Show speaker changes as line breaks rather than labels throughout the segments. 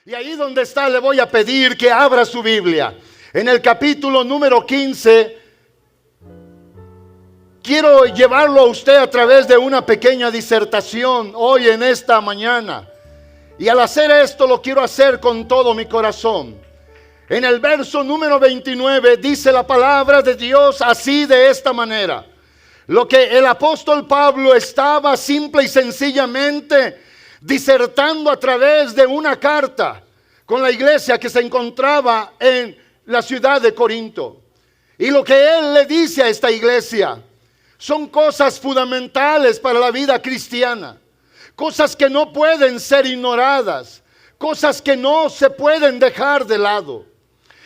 Y ahí donde está le voy a pedir que abra su Biblia. En el capítulo número 15, quiero llevarlo a usted a través de una pequeña disertación hoy en esta mañana. Y al hacer esto lo quiero hacer con todo mi corazón. En el verso número 29 dice la palabra de Dios así, de esta manera. Lo que el apóstol Pablo estaba simple y sencillamente disertando a través de una carta con la iglesia que se encontraba en la ciudad de Corinto. Y lo que él le dice a esta iglesia son cosas fundamentales para la vida cristiana, cosas que no pueden ser ignoradas, cosas que no se pueden dejar de lado.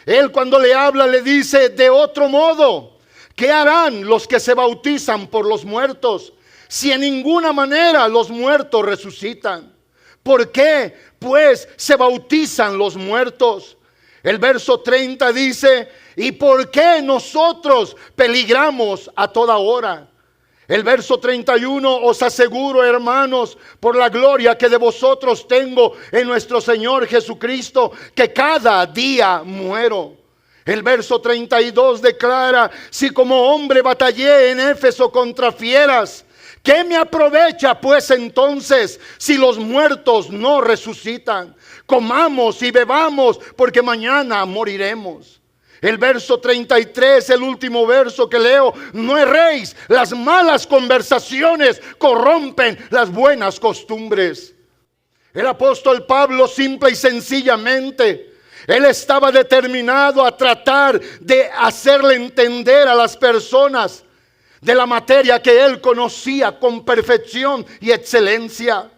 Él cuando le habla le dice: de otro modo, ¿qué harán los que se bautizan por los muertos, si en ninguna manera los muertos resucitan? ¿Por qué pues se bautizan los muertos? El verso 30 dice: ¿y por qué nosotros peligramos a toda hora? El verso 31: os aseguro, hermanos, por la gloria que de vosotros tengo en nuestro Señor Jesucristo, que cada día muero. El verso 32 declara: si como hombre batallé en Éfeso contra fieras, ¿qué me aprovecha pues entonces si los muertos no resucitan? Comamos y bebamos, porque mañana moriremos. El verso 33, el último verso que leo: no erréis, las malas conversaciones corrompen las buenas costumbres. El apóstol Pablo simple y sencillamente, él estaba determinado a tratar de hacerle entender a las personas de la materia que él conocía con perfección y excelencia.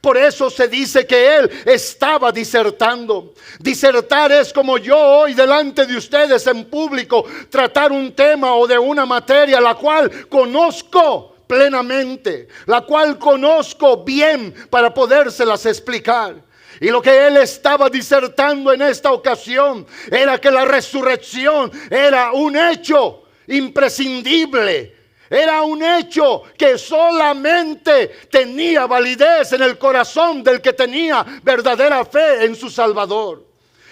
Por eso se dice que él estaba disertando. Disertar es como yo hoy delante de ustedes en público tratar un tema o de una materia la cual conozco plenamente, la cual conozco bien para podérselas explicar. Y lo que él estaba disertando en esta ocasión era que la resurrección era un hecho imprescindible. Era un hecho que solamente tenía validez en el corazón del que tenía verdadera fe en su Salvador.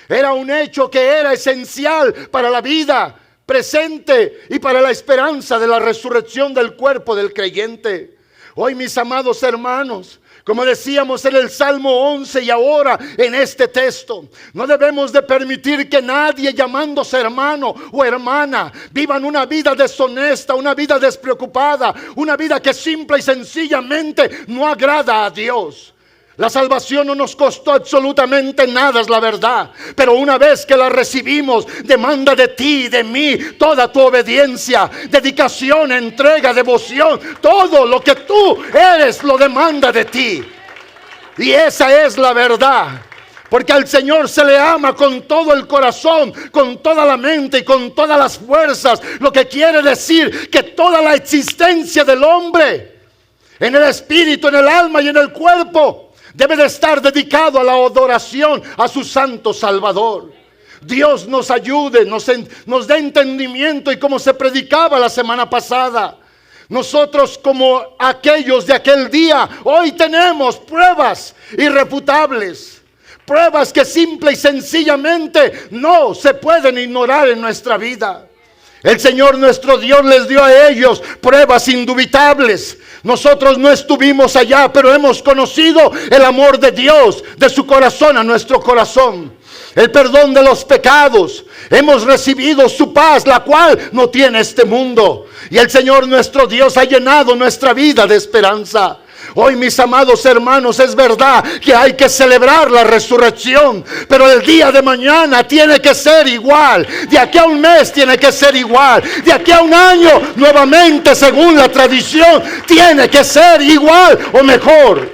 Era un hecho que era esencial para la vida presente y para la esperanza de la resurrección del cuerpo del creyente. Hoy, mis amados hermanos, como decíamos en el Salmo 11 y ahora en este texto, no debemos de permitir que nadie llamándose hermano o hermana vivan una vida deshonesta, una vida despreocupada, una vida que simple y sencillamente no agrada a Dios. La salvación no nos costó absolutamente nada, es la verdad. Pero una vez que la recibimos, demanda de ti y de mí toda tu obediencia, dedicación, entrega, devoción. Todo lo que tú eres lo demanda de ti. Y esa es la verdad. Porque al Señor se le ama con todo el corazón, con toda la mente y con todas las fuerzas. Lo que quiere decir que toda la existencia del hombre, en el espíritu, en el alma y en el cuerpo, debe de estar dedicado a la adoración a su santo Salvador. Dios nos ayude, nos dé entendimiento, y como se predicaba la semana pasada, nosotros como aquellos de aquel día, hoy tenemos pruebas irrefutables, pruebas que simple y sencillamente no se pueden ignorar en nuestra vida. El Señor nuestro Dios les dio a ellos pruebas indubitables. Nosotros no estuvimos allá, pero hemos conocido el amor de Dios, de su corazón a nuestro corazón. El perdón de los pecados. Hemos recibido su paz, la cual no tiene este mundo. Y el Señor nuestro Dios ha llenado nuestra vida de esperanza. Hoy, mis amados hermanos, es verdad que hay que celebrar la resurrección, pero el día de mañana tiene que ser igual. De aquí a un mes tiene que ser igual. De aquí a un año, nuevamente, según la tradición, tiene que ser igual o mejor.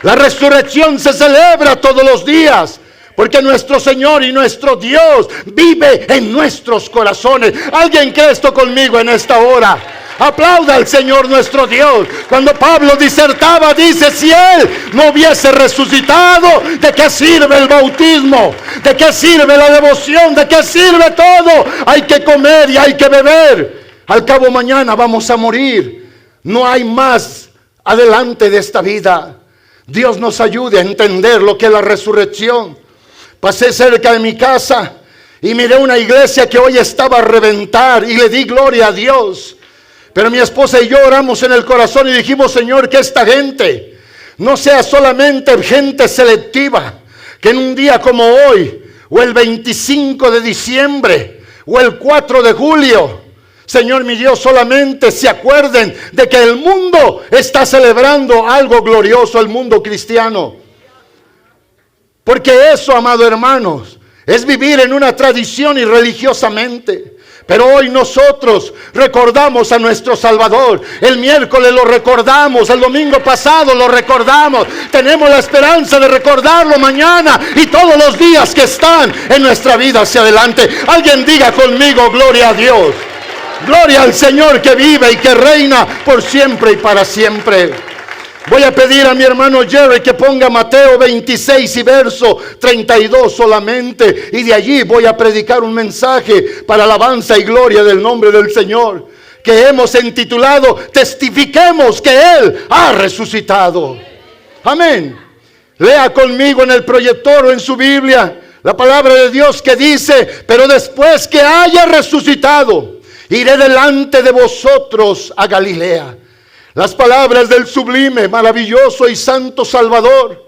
La resurrección se celebra todos los días, porque nuestro Señor y nuestro Dios vive en nuestros corazones. ¿Alguien cree esto conmigo en esta hora? Aplauda al Señor nuestro Dios. Cuando Pablo disertaba, dice: si Él no hubiese resucitado, ¿de qué sirve el bautismo? ¿De qué sirve la devoción? ¿De qué sirve todo? Hay que comer y hay que beber. Al cabo mañana vamos a morir. No hay más adelante de esta vida. Dios nos ayude a entender lo que es la resurrección. Pasé cerca de mi casa y miré una iglesia que hoy estaba a reventar y le di gloria a Dios. Pero mi esposa y yo oramos en el corazón y dijimos: Señor, que esta gente no sea solamente gente selectiva, que en un día como hoy, o el 25 de diciembre, o el 4 de julio, Señor mi Dios, solamente se acuerden de que el mundo está celebrando algo glorioso, el mundo cristiano. Porque eso, amados hermanos, es vivir en una tradición y religiosamente. Pero hoy nosotros recordamos a nuestro Salvador. El miércoles lo recordamos, el domingo pasado lo recordamos. Tenemos la esperanza de recordarlo mañana y todos los días que están en nuestra vida hacia adelante. Alguien diga conmigo: gloria a Dios. Gloria al Señor que vive y que reina por siempre y para siempre. Voy a pedir a mi hermano Jerry que ponga Mateo 26 y verso 32 solamente. Y de allí voy a predicar un mensaje para alabanza y gloria del nombre del Señor, que hemos intitulado: testifiquemos que Él ha resucitado. Amén. Lea conmigo en el proyector o en su Biblia la palabra de Dios que dice: pero después que haya resucitado, iré delante de vosotros a Galilea. Las palabras del sublime, maravilloso y santo Salvador,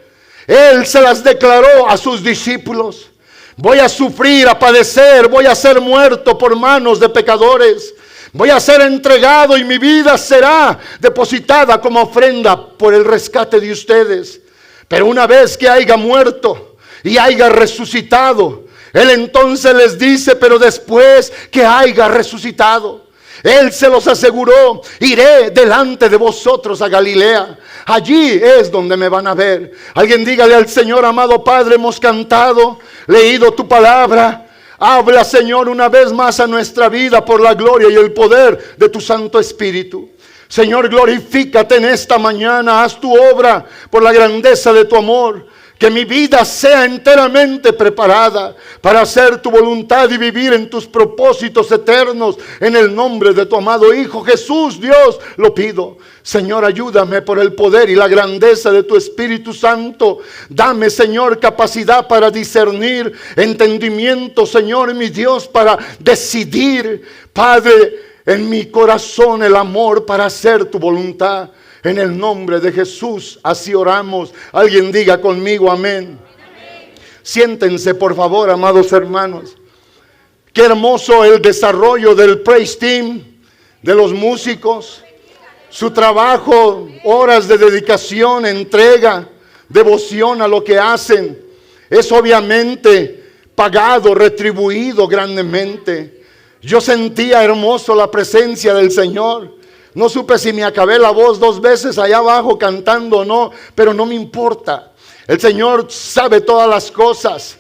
Él se las declaró a sus discípulos. Voy a sufrir, a padecer, voy a ser muerto por manos de pecadores. Voy a ser entregado y mi vida será depositada como ofrenda por el rescate de ustedes. Pero una vez que haya muerto y haya resucitado, Él entonces les dice: pero después que haya resucitado, Él se los aseguró: iré delante de vosotros a Galilea. Allí es donde me van a ver. Alguien dígale al Señor: amado Padre, hemos cantado, leído tu palabra. Habla, Señor, una vez más a nuestra vida por la gloria y el poder de tu Santo Espíritu. Señor, glorifícate en esta mañana. Haz tu obra por la grandeza de tu amor. Que mi vida sea enteramente preparada para hacer tu voluntad y vivir en tus propósitos eternos. En el nombre de tu amado Hijo Jesús, Dios, lo pido. Señor, ayúdame por el poder y la grandeza de tu Espíritu Santo. Dame, Señor, capacidad para discernir, entendimiento, Señor, mi Dios, para decidir. Padre, en mi corazón el amor para hacer tu voluntad. En el nombre de Jesús, así oramos. Alguien diga conmigo: amén. Amén. Siéntense, por favor, amados hermanos. Qué hermoso el desarrollo del praise team, de los músicos. Su trabajo, horas de dedicación, entrega, devoción a lo que hacen. Es obviamente pagado, retribuido grandemente. Yo sentía hermoso la presencia del Señor. No supe si me acabé la voz 2 veces allá abajo cantando o no, pero no me importa. El Señor sabe todas las cosas.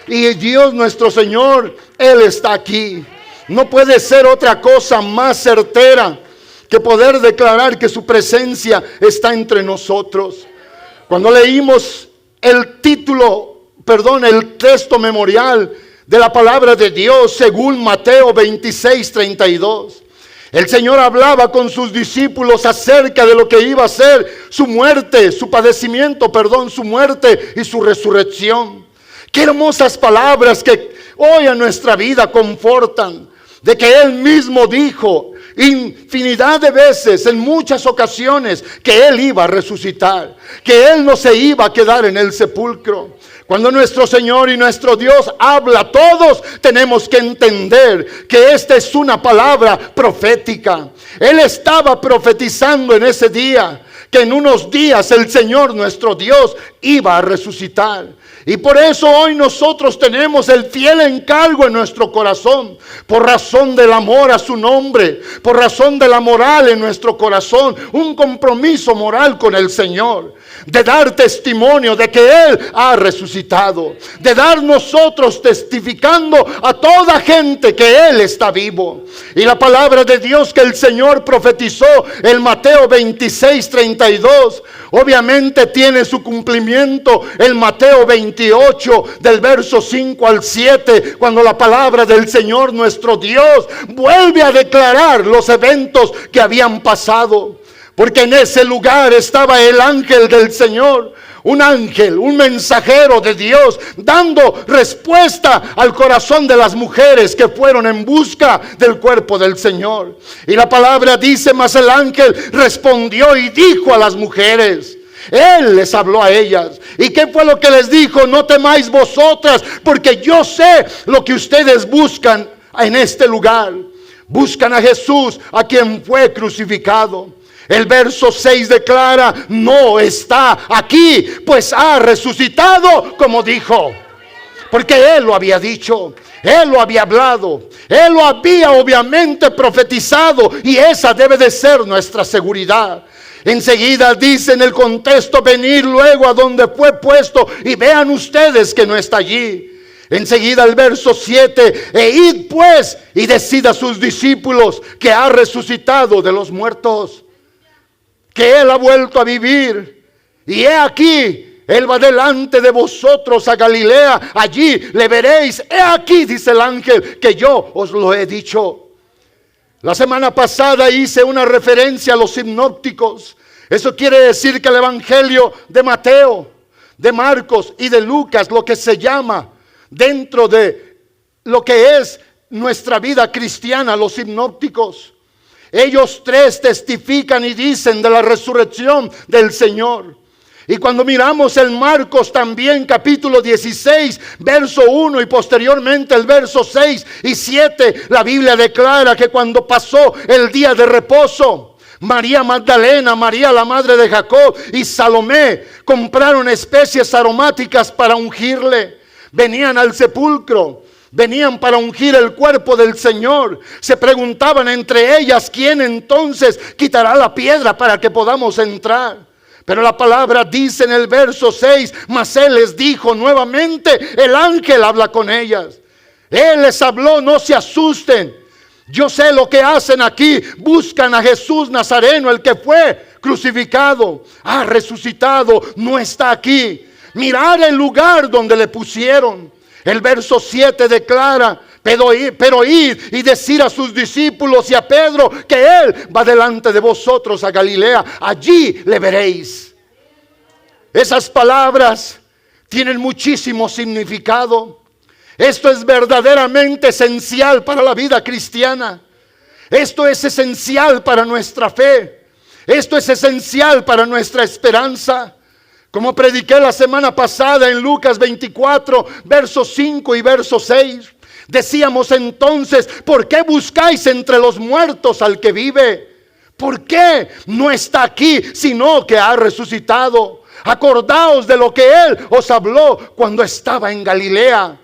Y Dios nuestro Señor, Él está aquí. No puede ser otra cosa más certera que poder declarar que su presencia está entre nosotros. Cuando leímos el texto memorial de la palabra de Dios según Mateo 26, 32. El Señor hablaba con sus discípulos acerca de lo que iba a ser su muerte, su padecimiento, su muerte y su resurrección. Qué hermosas palabras que hoy a nuestra vida confortan. De que Él mismo dijo infinidad de veces, en muchas ocasiones, que Él iba a resucitar. Que Él no se iba a quedar en el sepulcro. Cuando nuestro Señor y nuestro Dios habla, todos tenemos que entender que esta es una palabra profética. Él estaba profetizando en ese día que en unos días el Señor nuestro Dios iba a resucitar. Y por eso hoy nosotros tenemos el fiel encargo en nuestro corazón, por razón del amor a su nombre, por razón de la moral en nuestro corazón, un compromiso moral con el Señor, de dar testimonio de que Él ha resucitado, de dar nosotros testificando a toda gente que Él está vivo. Y la palabra de Dios que el Señor profetizó en Mateo 26, 32, obviamente tiene su cumplimiento en Mateo 28 del verso 5 al 7, cuando la palabra del Señor nuestro Dios vuelve a declarar los eventos que habían pasado. Porque en ese lugar estaba el ángel del Señor, un ángel, un mensajero de Dios, dando respuesta al corazón de las mujeres que fueron en busca del cuerpo del Señor. Y la palabra dice: mas el ángel respondió y dijo a las mujeres. Él les habló a ellas. ¿Y qué fue lo que les dijo? No temáis vosotras, porque yo sé lo que ustedes buscan en este lugar. Buscan a Jesús, a quien fue crucificado. El verso 6 declara: no está aquí, pues ha resucitado, como dijo. Porque Él lo había dicho, Él lo había hablado, Él lo había obviamente profetizado, y esa debe de ser nuestra seguridad. Enseguida dice en el contexto: venir luego a donde fue puesto y vean ustedes que no está allí. Enseguida el verso 7: e id pues y decid a sus discípulos que ha resucitado de los muertos, que Él ha vuelto a vivir, y he aquí, Él va delante de vosotros a Galilea, allí le veréis. He aquí, dice el ángel, que yo os lo he dicho. La semana pasada hice una referencia a los sinópticos. Eso quiere decir que el evangelio de Mateo, de Marcos y de Lucas, lo que se llama dentro de lo que es nuestra vida cristiana, los sinópticos, ellos tres testifican y dicen de la resurrección del Señor. Y cuando miramos en Marcos también, capítulo 16, verso 1 y posteriormente el verso 6 y 7, la Biblia declara que cuando pasó el día de reposo, María Magdalena, María la madre de Jacob y Salomé compraron especies aromáticas para ungirle. Venían al sepulcro, venían para ungir el cuerpo del Señor. Se preguntaban entre ellas: ¿quién entonces quitará la piedra para que podamos entrar? Pero la palabra dice en el verso 6: mas Él les dijo nuevamente, el ángel habla con ellas. Él les habló: no se asusten. Yo sé lo que hacen aquí. Buscan a Jesús Nazareno, el que fue crucificado. Ha resucitado, no está aquí. Mirad el lugar donde le pusieron. El verso 7 declara: pero id y decir a sus discípulos y a Pedro que Él va delante de vosotros a Galilea, allí le veréis. Esas palabras tienen muchísimo significado. Esto es verdaderamente esencial para la vida cristiana. Esto es esencial para nuestra fe. Esto es esencial para nuestra esperanza. Como prediqué la semana pasada en Lucas 24, versos 5 y verso 6. Decíamos entonces: ¿por qué buscáis entre los muertos al que vive? ¿Por qué no está aquí, sino que ha resucitado? Acordaos de lo que Él os habló cuando estaba en Galilea.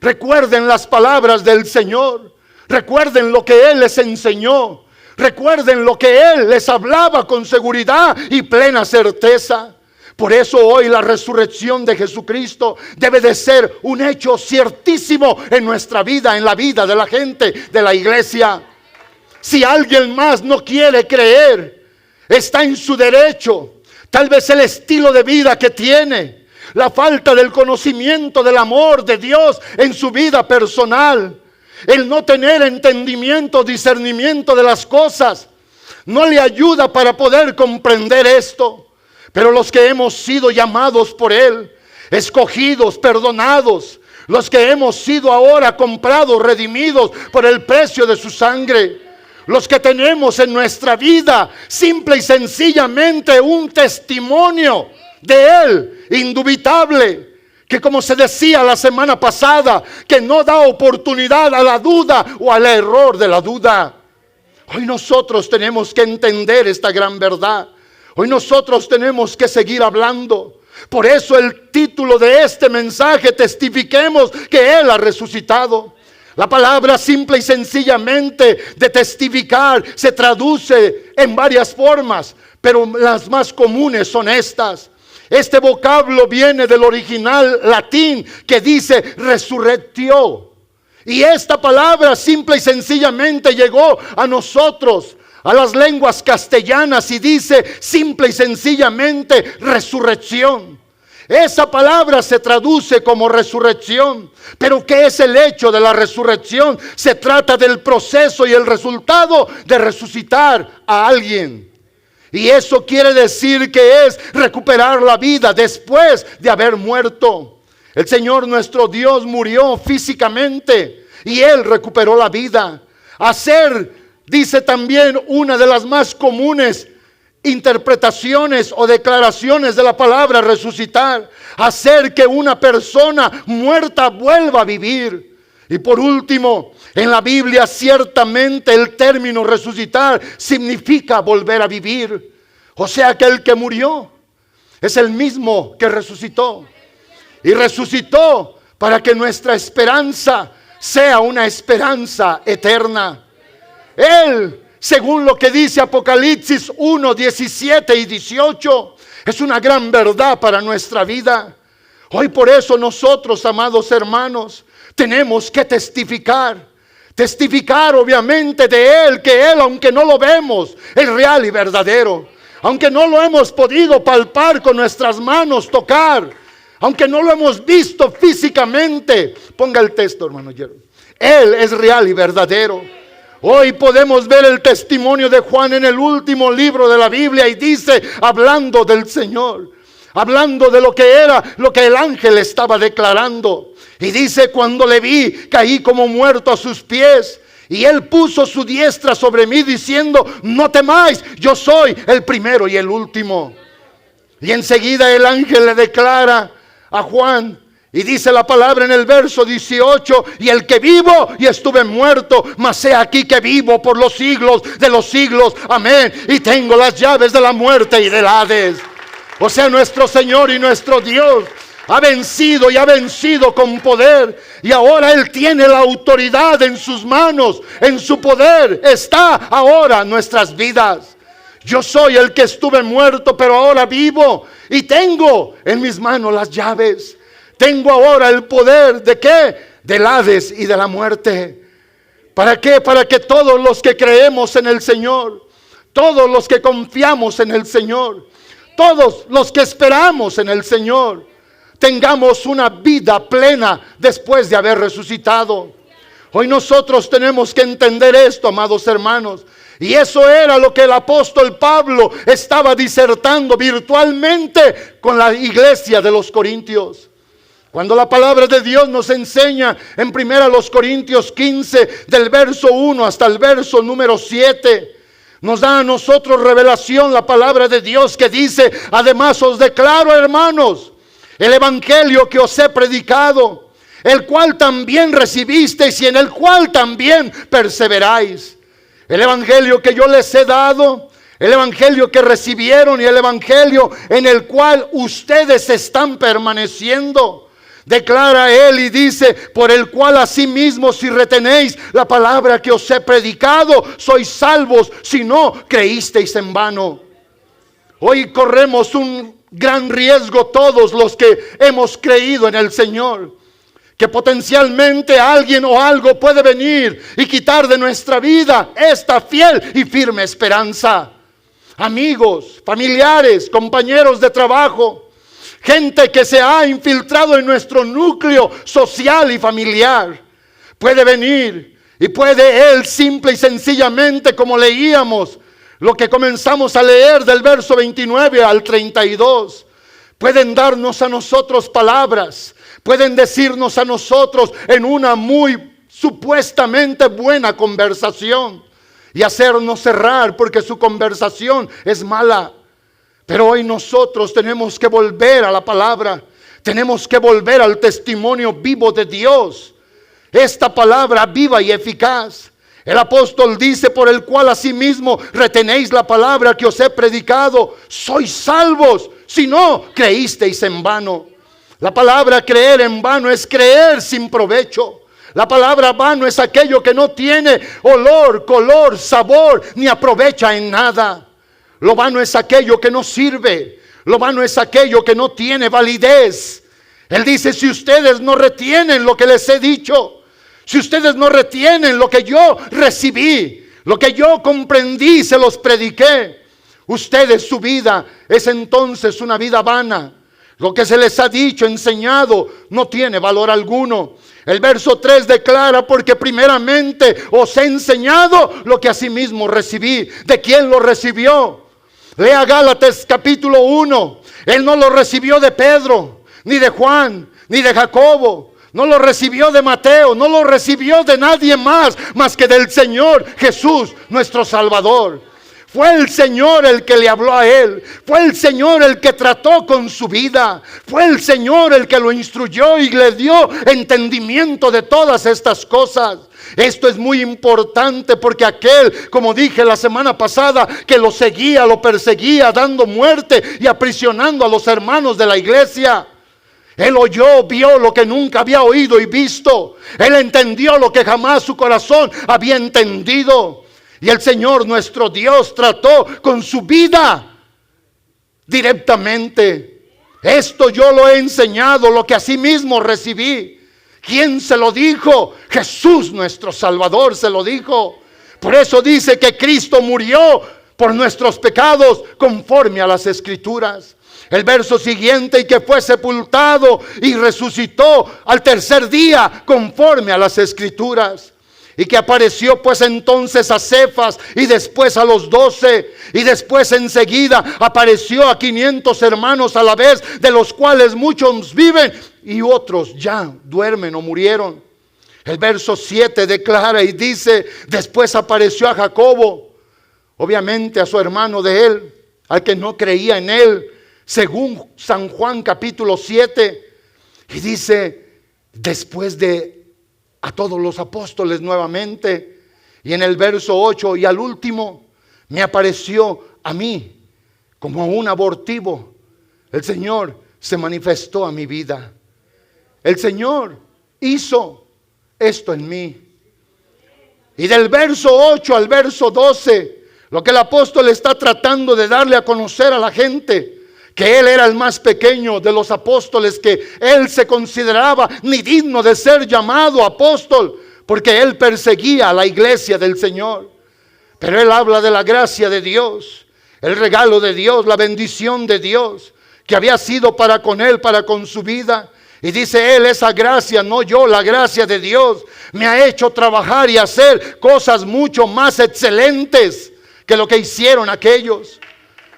Recuerden las palabras del Señor. Recuerden lo que Él les enseñó. Recuerden lo que Él les hablaba con seguridad y plena certeza. Por eso hoy la resurrección de Jesucristo debe de ser un hecho ciertísimo en nuestra vida, en la vida de la gente de la iglesia. Si alguien más no quiere creer, está en su derecho. Tal vez el estilo de vida que tiene, la falta del conocimiento del amor de Dios en su vida personal, el no tener entendimiento, discernimiento de las cosas, no le ayuda para poder comprender esto. Pero los que hemos sido llamados por Él, escogidos, perdonados, los que hemos sido ahora comprados, redimidos por el precio de su sangre, los que tenemos en nuestra vida simple y sencillamente un testimonio de Él indubitable, que como se decía la semana pasada, que no da oportunidad a la duda o al error de la duda. Hoy nosotros tenemos que entender esta gran verdad. Hoy nosotros tenemos que seguir hablando. Por eso el título de este mensaje: testifiquemos que Él ha resucitado. La palabra simple y sencillamente de testificar se traduce en varias formas, pero las más comunes son estas. Este vocablo viene del original latín que dice resurrectio. Y esta palabra simple y sencillamente llegó a nosotros, a las lenguas castellanas, y dice simple y sencillamente resurrección. Esa palabra se traduce como resurrección. Pero ¿qué es el hecho de la resurrección? Se trata del proceso y el resultado de resucitar a alguien. Y eso quiere decir que es recuperar la vida después de haber muerto. El Señor nuestro Dios murió físicamente y Él recuperó la vida. Hacer, dice también, una de las más comunes interpretaciones o declaraciones de la palabra resucitar. Hacer que una persona muerta vuelva a vivir. Y por último, en la Biblia ciertamente el término resucitar significa volver a vivir. O sea que el que murió es el mismo que resucitó. Y resucitó para que nuestra esperanza sea una esperanza eterna. Él, según lo que dice Apocalipsis 1, 17 y 18, es una gran verdad para nuestra vida. Hoy por eso nosotros, amados hermanos, tenemos que testificar. Testificar obviamente de Él, que Él, aunque no lo vemos, es real y verdadero. Aunque no lo hemos podido palpar con nuestras manos, tocar, aunque no lo hemos visto físicamente. Ponga el texto, hermano Jeremy. Él es real y verdadero. Hoy podemos ver el testimonio de Juan en el último libro de la Biblia y dice, hablando del Señor, hablando de lo que era, lo que el ángel estaba declarando. Y dice, cuando le vi, caí como muerto a sus pies. Y Él puso su diestra sobre mí diciendo, no temáis, yo soy el primero y el último. Y enseguida el ángel le declara a Juan, y dice la palabra en el verso 18, y el que vivo y estuve muerto, mas he aquí que vivo por los siglos de los siglos, amén, y tengo las llaves de la muerte y del Hades. O sea, nuestro Señor y nuestro Dios ha vencido y ha vencido con poder, y ahora Él tiene la autoridad en sus manos, en su poder está ahora nuestras vidas. Yo soy el que estuve muerto, pero ahora vivo y tengo en mis manos las llaves. Tengo ahora el poder ¿de qué? Del Hades y de la muerte. ¿Para qué? Para que todos los que creemos en el Señor, todos los que confiamos en el Señor, todos los que esperamos en el Señor, tengamos una vida plena después de haber resucitado. Hoy nosotros tenemos que entender esto, amados hermanos. Y eso era lo que el apóstol Pablo estaba disertando virtualmente con la iglesia de los Corintios. Cuando la palabra de Dios nos enseña en 1 Corintios 15, del verso 1 hasta el verso número 7, nos da a nosotros revelación la palabra de Dios que dice, además os declaro, hermanos, el evangelio que os he predicado, el cual también recibisteis y en el cual también perseveráis. El evangelio que yo les he dado, el evangelio que recibieron y el evangelio en el cual ustedes están permaneciendo. Declara Él y dice, por el cual asimismo si retenéis la palabra que os he predicado, sois salvos si no creísteis en vano. Hoy corremos un gran riesgo todos los que hemos creído en el Señor, que potencialmente alguien o algo puede venir y quitar de nuestra vida esta fiel y firme esperanza. Amigos, familiares, compañeros de trabajo, gente que se ha infiltrado en nuestro núcleo social y familiar, puede venir y puede él simple y sencillamente, como leíamos, lo que comenzamos a leer del verso 29 al 32, pueden darnos a nosotros palabras, pueden decirnos a nosotros en una muy supuestamente buena conversación y hacernos cerrar porque su conversación es mala. Pero hoy nosotros tenemos que volver a la palabra, tenemos que volver al testimonio vivo de Dios, esta palabra viva y eficaz. El apóstol dice, por el cual asimismo retenéis la palabra que os he predicado, sois salvos si no creísteis en vano. La palabra creer en vano es creer sin provecho. La palabra vano es aquello que no tiene olor, color, sabor, ni aprovecha en nada. Lo vano es aquello que no sirve. Lo vano es aquello que no tiene validez. Él dice, si ustedes no retienen lo que les he dicho, si ustedes no retienen lo que yo recibí, lo que yo comprendí, se los prediqué, ustedes, su vida es entonces una vida vana. Lo que se les ha dicho, enseñado, no tiene valor alguno. El verso 3 declara, porque primeramente os he enseñado lo que asimismo recibí. ¿De quién lo recibió? Lea Gálatas capítulo 1. Él no lo recibió de Pedro, ni de Juan, ni de Jacobo. No lo recibió de Mateo, no lo recibió de nadie más que del Señor Jesús, nuestro Salvador. Fue el Señor el que le habló a él. Fue el Señor el que trató con su vida. Fue el Señor el que lo instruyó y le dio entendimiento de todas estas cosas. Esto es muy importante porque aquel, como dije la semana pasada, que lo seguía, lo perseguía, dando muerte y aprisionando a los hermanos de la iglesia. Él oyó, vio lo que nunca había oído y visto. Él entendió lo que jamás su corazón había entendido. Y el Señor nuestro Dios trató con su vida directamente. Esto yo lo he enseñado, lo que asimismo recibí. ¿Quién se lo dijo? Jesús nuestro Salvador se lo dijo. Por eso dice que Cristo murió por nuestros pecados conforme a las Escrituras. El verso siguiente, y que fue sepultado y resucitó al tercer día conforme a las Escrituras. Y que apareció pues entonces a Cefas y después a los 12. Y después enseguida apareció a 500 hermanos a la vez, de los cuales muchos viven y otros ya duermen o murieron. El verso 7 declara y dice: después apareció a Jacobo, obviamente a su hermano de él, al que no creía en él, según San Juan capítulo 7. Y dice: después de a todos los apóstoles nuevamente. Y en el verso 8, y al último, me apareció a mí como a un abortivo. El Señor se manifestó a mi vida. El Señor hizo esto en mí. Y del verso 8 al verso 12, lo que el apóstol está tratando de darle a conocer a la gente, que él era el más pequeño de los apóstoles, que él se consideraba ni digno de ser llamado apóstol, porque él perseguía a la iglesia del Señor. Pero él habla de la gracia de Dios, el regalo de Dios, la bendición de Dios, que había sido para con él, para con su vida. Y dice él: esa gracia, no yo, la gracia de Dios me ha hecho trabajar y hacer cosas mucho más excelentes que lo que hicieron aquellos.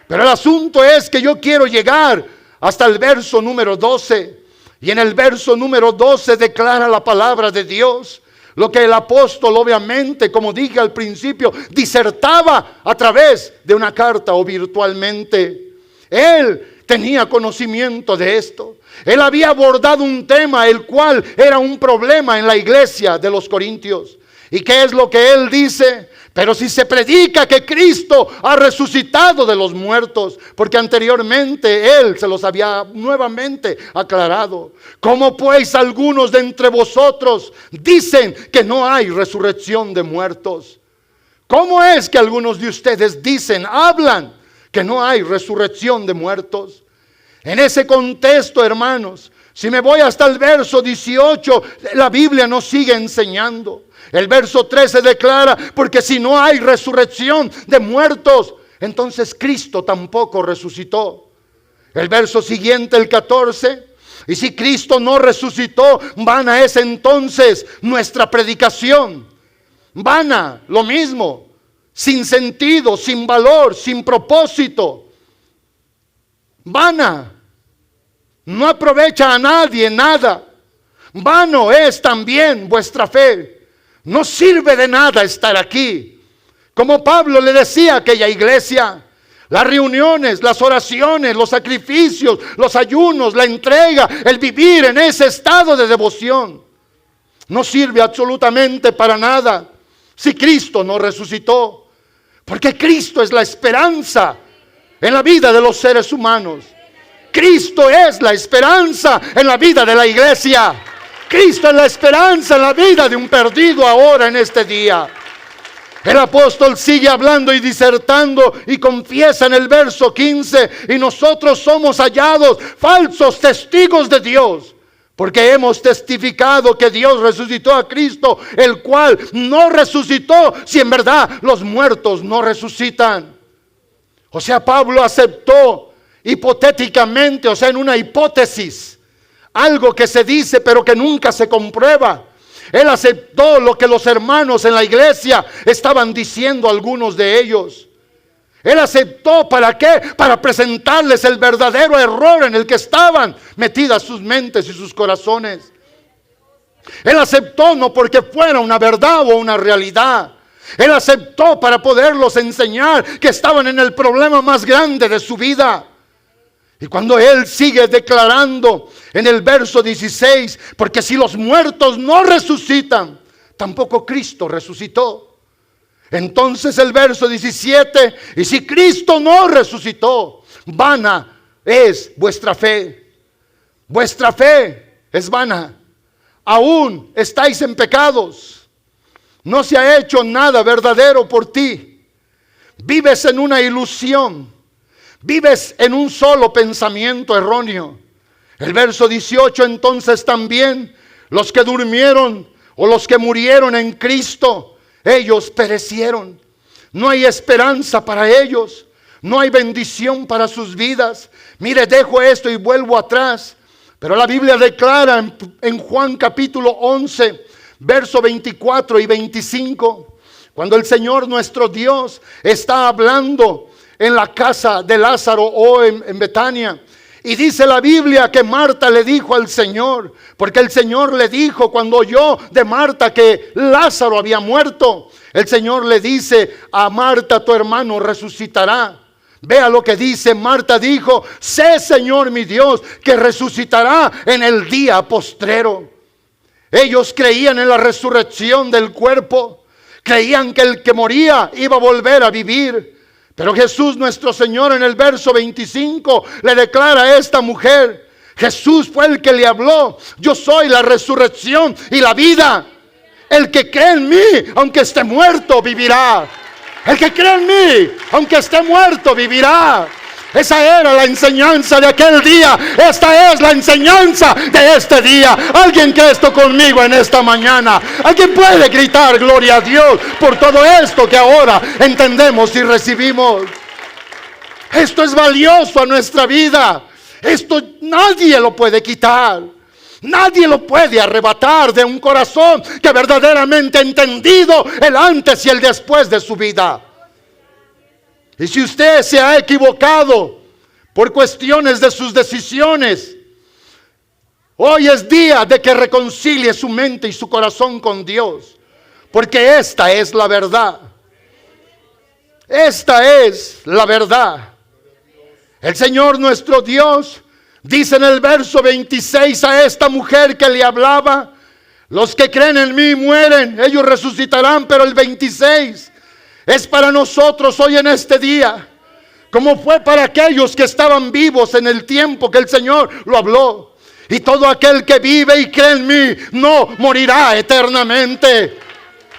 Pero el asunto es que yo quiero llegar hasta el verso número 12. Y en el verso número 12 declara la palabra de Dios. Lo que el apóstol, obviamente, como dije al principio, disertaba a través de una carta o virtualmente. Él tenía conocimiento de esto. Él había abordado un tema el cual era un problema en la iglesia de los Corintios. ¿Y qué es lo que él dice? Pero si se predica que Cristo ha resucitado de los muertos, porque anteriormente él se los había nuevamente aclarado. ¿Cómo pues algunos de entre vosotros dicen que no hay resurrección de muertos? ¿Cómo es que algunos de ustedes dicen, hablan que no hay resurrección de muertos? En ese contexto, hermanos, si me voy hasta el verso 18, la Biblia nos sigue enseñando. El verso 13 declara: porque si no hay resurrección de muertos, entonces Cristo tampoco resucitó. El verso siguiente, el 14: y si Cristo no resucitó, vana es entonces nuestra predicación. Vana, lo mismo, sin sentido, sin valor, sin propósito. Vana, no aprovecha a nadie nada. Vano es también vuestra fe. No sirve de nada estar aquí. Como Pablo le decía a aquella iglesia, las reuniones, las oraciones, los sacrificios, los ayunos, la entrega, el vivir en ese estado de devoción, no sirve absolutamente para nada si Cristo no resucitó. Porque Cristo es la esperanza en la vida de los seres humanos. Cristo es la esperanza en la vida de la iglesia. Cristo es la esperanza en la vida de un perdido ahora en este día. El apóstol sigue hablando y disertando y confiesa en el verso 15: y nosotros somos hallados falsos testigos de Dios, porque hemos testificado que Dios resucitó a Cristo, el cual no resucitó si en verdad los muertos no resucitan. O sea, Pablo aceptó hipotéticamente, o sea, en una hipótesis, algo que se dice pero que nunca se comprueba. Él aceptó lo que los hermanos en la iglesia estaban diciendo, algunos de ellos. Él aceptó, ¿para qué? Para presentarles el verdadero error en el que estaban metidas sus mentes y sus corazones. Él aceptó no porque fuera una verdad o una realidad. Él aceptó para poderlos enseñar que estaban en el problema más grande de su vida. Y cuando Él sigue declarando en el verso 16, porque si los muertos no resucitan, tampoco Cristo resucitó. Entonces el verso 17, y si Cristo no resucitó, vana es vuestra fe. Vuestra fe es vana. Aún estáis en pecados. No se ha hecho nada verdadero por ti. Vives en una ilusión. Vives en un solo pensamiento erróneo. El verso 18, entonces también los que durmieron o los que murieron en Cristo, ellos perecieron. No hay esperanza para ellos. No hay bendición para sus vidas. Mire, dejo esto y vuelvo atrás. Pero la Biblia declara en Juan capítulo 11, verso 24 y 25, cuando el Señor nuestro Dios está hablando en la casa de Lázaro o en Betania. Y dice la Biblia que Marta le dijo al Señor, porque el Señor le dijo cuando oyó de Marta que Lázaro había muerto, el Señor le dice a Marta, tu hermano resucitará. Vea lo que dice. Marta dijo, sé, Señor mi Dios, que resucitará en el día postrero. Ellos creían en la resurrección del cuerpo, creían que el que moría iba a volver a vivir. Pero Jesús nuestro Señor en el verso 25 le declara a esta mujer, Jesús fue el que le habló, yo soy la resurrección y la vida. El que cree en mí, aunque esté muerto, vivirá. El que cree en mí, aunque esté muerto, vivirá. Esa era la enseñanza de aquel día. Esta es la enseñanza de este día. ¿Alguien cree esto conmigo en esta mañana? ¿Alguien puede gritar gloria a Dios por todo esto que ahora entendemos y recibimos? Esto es valioso a nuestra vida. Esto nadie lo puede quitar. Nadie lo puede arrebatar de un corazón que verdaderamente ha entendido el antes y el después de su vida. Y si usted se ha equivocado por cuestiones de sus decisiones, hoy es día de que reconcilie su mente y su corazón con Dios. Porque esta es la verdad. Esta es la verdad. El Señor nuestro Dios dice en el verso 26 a esta mujer que le hablaba, los que creen en mí mueren, ellos resucitarán. Pero el 26 es para nosotros hoy en este día, como fue para aquellos que estaban vivos en el tiempo que el Señor lo habló. Y todo aquel que vive y cree en mí no morirá eternamente.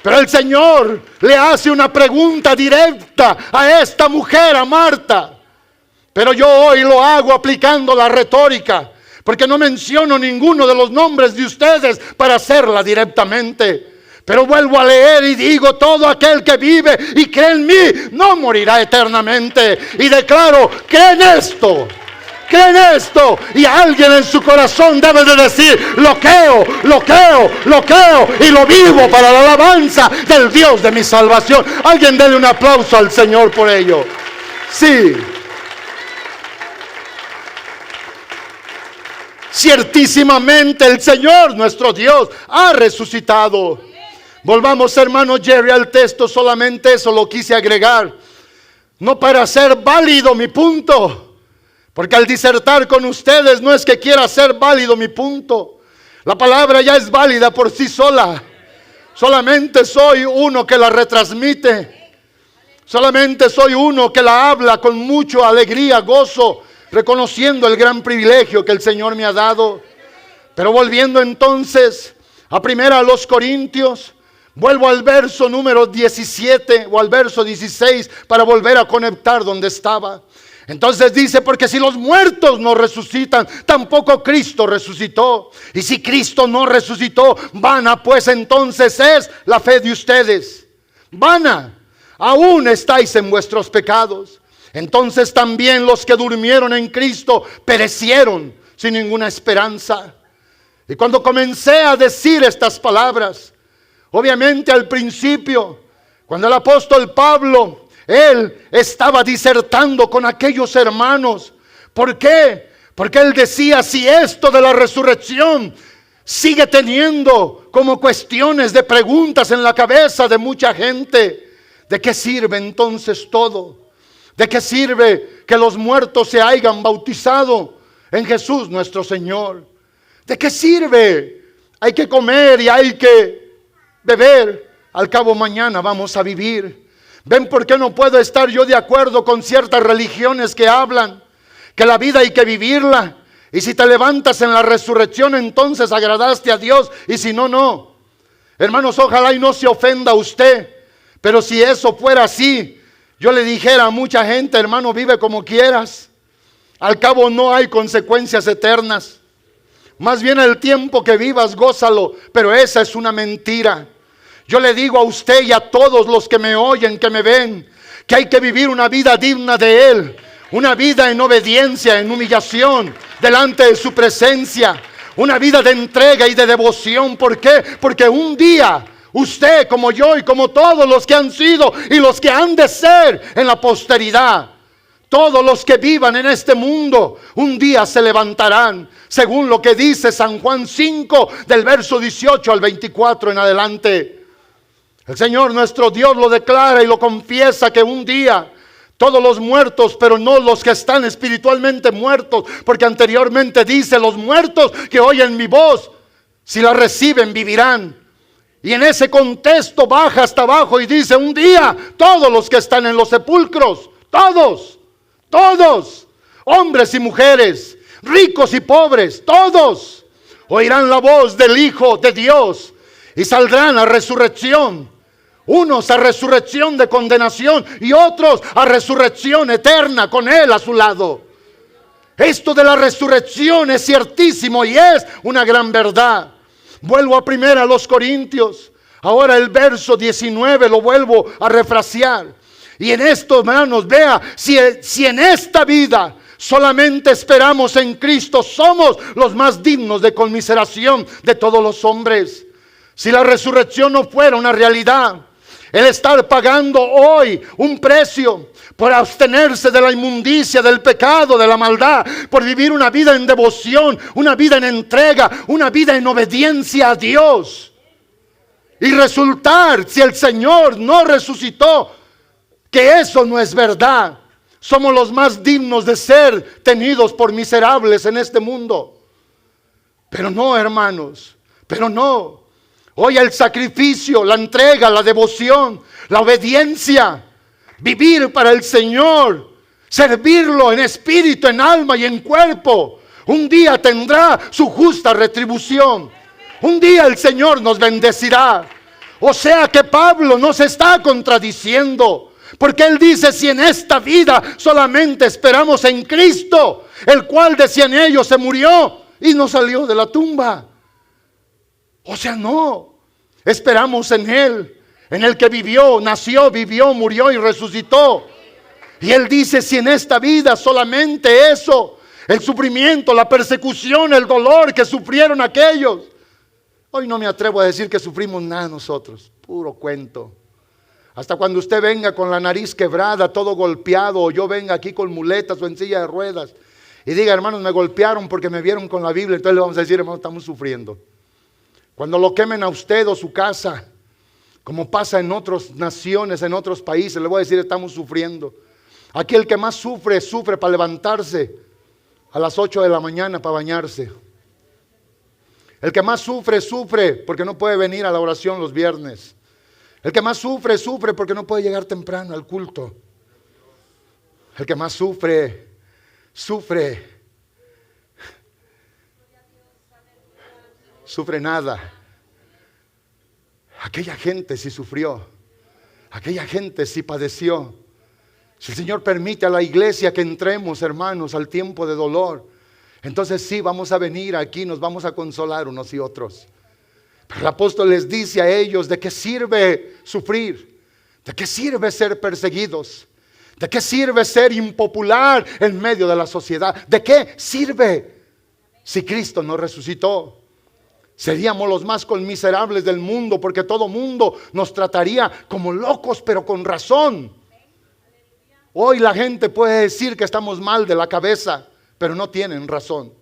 Pero el Señor le hace una pregunta directa a esta mujer, a Marta. Pero yo hoy lo hago aplicando la retórica, porque no menciono ninguno de los nombres de ustedes para hacerla directamente. Pero vuelvo a leer y digo, todo aquel que vive y cree en mí no morirá eternamente. Y declaro, cree en esto. Cree en esto. Y alguien en su corazón debe de decir, lo creo, lo creo, lo creo y lo vivo para la alabanza del Dios de mi salvación. Alguien dele un aplauso al Señor por ello. Sí. Ciertísimamente el Señor nuestro Dios ha resucitado. Volvamos, hermano Jerry, al texto. Solamente eso lo quise agregar, no para hacer válido mi punto, porque al disertar con ustedes no es que quiera hacer válido mi punto. La palabra ya es válida por sí sola. Solamente soy uno que la retransmite. Solamente soy uno que la habla con mucha alegría, gozo, reconociendo el gran privilegio que el Señor me ha dado. Pero volviendo entonces a primera a los Corintios, vuelvo al verso número 17 o al verso 16 para volver a conectar donde estaba. Entonces dice, porque si los muertos no resucitan, tampoco Cristo resucitó. Y si Cristo no resucitó, vana pues entonces es la fe de ustedes. Vana, aún estáis en vuestros pecados. Entonces también los que durmieron en Cristo perecieron sin ninguna esperanza. Y cuando comencé a decir estas palabras, obviamente al principio, cuando el apóstol Pablo Él estaba disertando con aquellos hermanos. ¿Por qué? Porque él decía, si esto de la resurrección sigue teniendo como cuestiones de preguntas en la cabeza de mucha gente, ¿de qué sirve entonces todo? ¿De qué sirve que los muertos se hayan bautizado en Jesús nuestro Señor? ¿De qué sirve? Hay que comer y hay que beber. Al cabo mañana vamos a vivir. ¿Ven por qué no puedo estar yo de acuerdo con ciertas religiones que hablan que la vida hay que vivirla? Y si te levantas en la resurrección, entonces agradaste a Dios, y si no, no. Hermanos, ojalá y no se ofenda a usted, pero si eso fuera así, yo le dijera a mucha gente, hermano, vive como quieras. Al cabo no hay consecuencias eternas. Más bien el tiempo que vivas, gózalo, pero esa es una mentira. Yo le digo a usted y a todos los que me oyen, que me ven, que hay que vivir una vida digna de Él. Una vida en obediencia, en humillación, delante de su presencia. Una vida de entrega y de devoción. ¿Por qué? Porque un día usted, como yo y como todos los que han sido y los que han de ser en la posteridad, todos los que vivan en este mundo, un día se levantarán, según lo que dice San Juan 5, del verso 18 al 24 en adelante. El Señor nuestro Dios lo declara y lo confiesa, que un día todos los muertos, pero no los que están espiritualmente muertos, porque anteriormente dice, los muertos que oyen mi voz, si la reciben, vivirán. Y en ese contexto baja hasta abajo y dice, un día todos los que están en los sepulcros, todos, hombres y mujeres, ricos y pobres, todos oirán la voz del Hijo de Dios y saldrán a resurrección. Unos a resurrección de condenación y otros a resurrección eterna con Él a su lado. Esto de la resurrección es ciertísimo y es una gran verdad. Vuelvo a 1 Corintios. Ahora el verso 19 lo vuelvo a refrasear. Y en esto, hermanos, vea, si en esta vida solamente esperamos en Cristo, somos los más dignos de conmiseración de todos los hombres. Si la resurrección no fuera una realidad, el estar pagando hoy un precio por abstenerse de la inmundicia, del pecado, de la maldad, por vivir una vida en devoción, una vida en entrega, una vida en obediencia a Dios. Y resultar, si el Señor no resucitó, que eso no es verdad. Somos los más dignos de ser tenidos por miserables en este mundo. Pero no, hermanos, pero no. Hoy el sacrificio, la entrega, la devoción, la obediencia, vivir para el Señor, servirlo en espíritu, en alma y en cuerpo, un día tendrá su justa retribución. Un día el Señor nos bendecirá. O sea que Pablo no se está contradiciendo, porque él dice, si en esta vida solamente esperamos en Cristo, el cual decía en ellos se murió y no salió de la tumba. O sea, no, esperamos en Él, en el que vivió, nació, vivió, murió y resucitó. Y Él dice, si en esta vida solamente eso, el sufrimiento, la persecución, el dolor que sufrieron aquellos. Hoy no me atrevo a decir que sufrimos nada nosotros, puro cuento. Hasta cuando usted venga con la nariz quebrada, todo golpeado, o yo venga aquí con muletas o en silla de ruedas y diga, hermanos, me golpearon porque me vieron con la Biblia, entonces le vamos a decir, hermanos, estamos sufriendo. Cuando lo quemen a usted o su casa, como pasa en otras naciones, en otros países, le voy a decir, estamos sufriendo. Aquí el que más sufre, sufre para levantarse a las 8 de la mañana para bañarse. El que más sufre, sufre porque no puede venir a la oración los viernes. El que más sufre, sufre porque no puede llegar temprano al culto. El que más sufre, sufre. Sufre nada. Aquella gente sí sufrió. Aquella gente sí padeció. Si el Señor permite a la iglesia que entremos, hermanos, al tiempo de dolor, entonces sí vamos a venir aquí, nos vamos a consolar unos y otros. Pero el apóstol les dice a ellos, ¿de qué sirve sufrir? ¿De qué sirve ser perseguidos? ¿De qué sirve ser impopular en medio de la sociedad? ¿De qué sirve si Cristo no resucitó? Seríamos los más conmiserables del mundo, porque todo mundo nos trataría como locos, pero con razón. Hoy la gente puede decir que estamos mal de la cabeza, pero no tienen razón.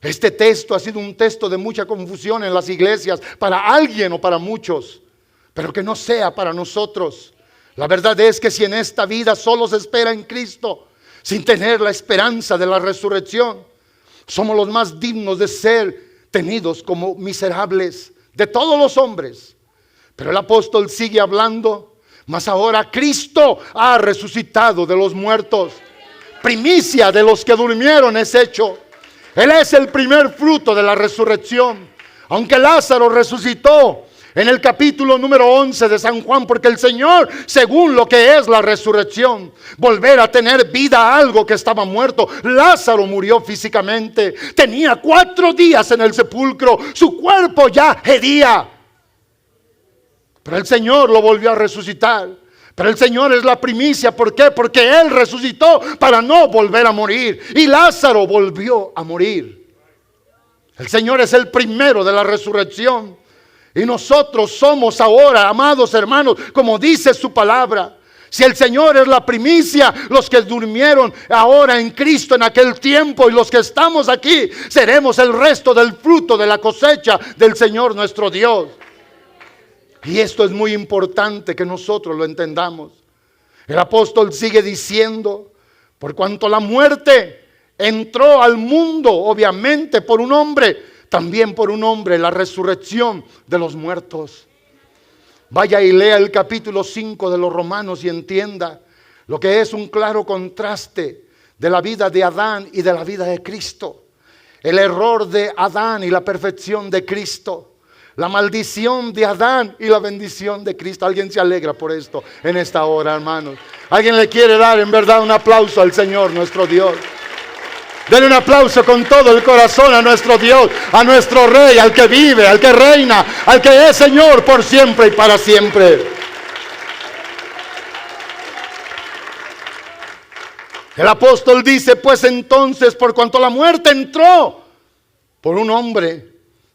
Este texto ha sido un texto de mucha confusión en las iglesias, para alguien o para muchos, pero que no sea para nosotros. La verdad es que si en esta vida solo se espera en Cristo, sin tener la esperanza de la resurrección, somos los más dignos de ser tenidos como miserables de todos los hombres. Pero el apóstol sigue hablando, mas ahora Cristo ha resucitado de los muertos. Primicia de los que durmieron es hecho. Él es el primer fruto de la resurrección. Aunque Lázaro resucitó en el capítulo número 11 de San Juan, porque el Señor, según lo que es la resurrección, volver a tener vida a algo que estaba muerto. Lázaro murió físicamente, tenía 4 días en el sepulcro, su cuerpo ya hedía, pero el Señor lo volvió a resucitar. Pero el Señor es la primicia. ¿Por qué? Porque Él resucitó para no volver a morir, y Lázaro volvió a morir. El Señor es el primero de la resurrección. Y nosotros somos ahora, amados hermanos, como dice su palabra, si el Señor es la primicia, los que durmieron ahora en Cristo en aquel tiempo y los que estamos aquí, seremos el resto del fruto de la cosecha del Señor nuestro Dios. Y esto es muy importante que nosotros lo entendamos. El apóstol sigue diciendo, por cuanto la muerte entró al mundo, obviamente por un hombre, también por un hombre la resurrección de los muertos. Vaya y lea el capítulo 5 de los Romanos y entienda lo que es un claro contraste de la vida de Adán y de la vida de Cristo. El error de Adán y la perfección de Cristo. La maldición de Adán y la bendición de Cristo. Alguien se alegra por esto en esta hora, hermanos. Alguien le quiere dar en verdad un aplauso al Señor nuestro Dios. Denle un aplauso con todo el corazón a nuestro Dios, a nuestro Rey, al que vive, al que reina, al que es Señor por siempre y para siempre. El apóstol dice, pues entonces, por cuanto la muerte entró por un hombre,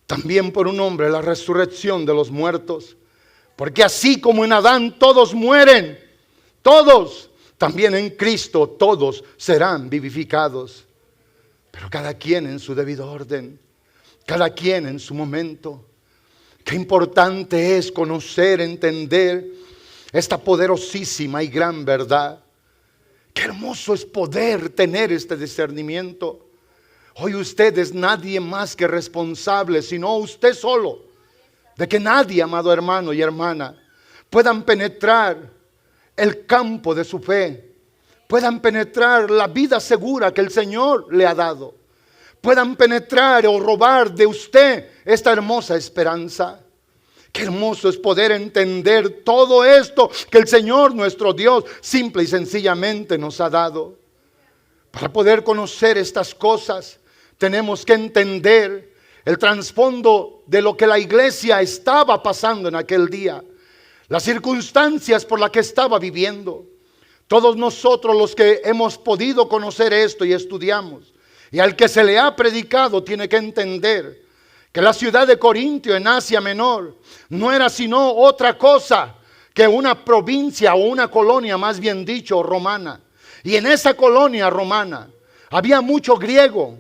también por un hombre la resurrección de los muertos. Porque así como en Adán todos mueren, todos, también en Cristo todos serán vivificados. Pero cada quien en su debido orden, cada quien en su momento. Qué importante es conocer, entender esta poderosísima y gran verdad. Qué hermoso es poder tener este discernimiento. Hoy usted es nadie más que responsable, sino usted solo, de que nadie, amado hermano y hermana, puedan penetrar el campo de su fe, puedan penetrar la vida segura que el Señor le ha dado, puedan penetrar o robar de usted esta hermosa esperanza. Qué hermoso es poder entender todo esto que el Señor nuestro Dios simple y sencillamente nos ha dado. Para poder conocer estas cosas, tenemos que entender el trasfondo de lo que la iglesia estaba pasando en aquel día, las circunstancias por las que estaba viviendo. Todos nosotros los que hemos podido conocer esto y estudiamos, y al que se le ha predicado, tiene que entender que la ciudad de Corintio en Asia Menor no era sino otra cosa que una provincia o una colonia, más bien dicho, romana. Y en esa colonia romana había mucho griego.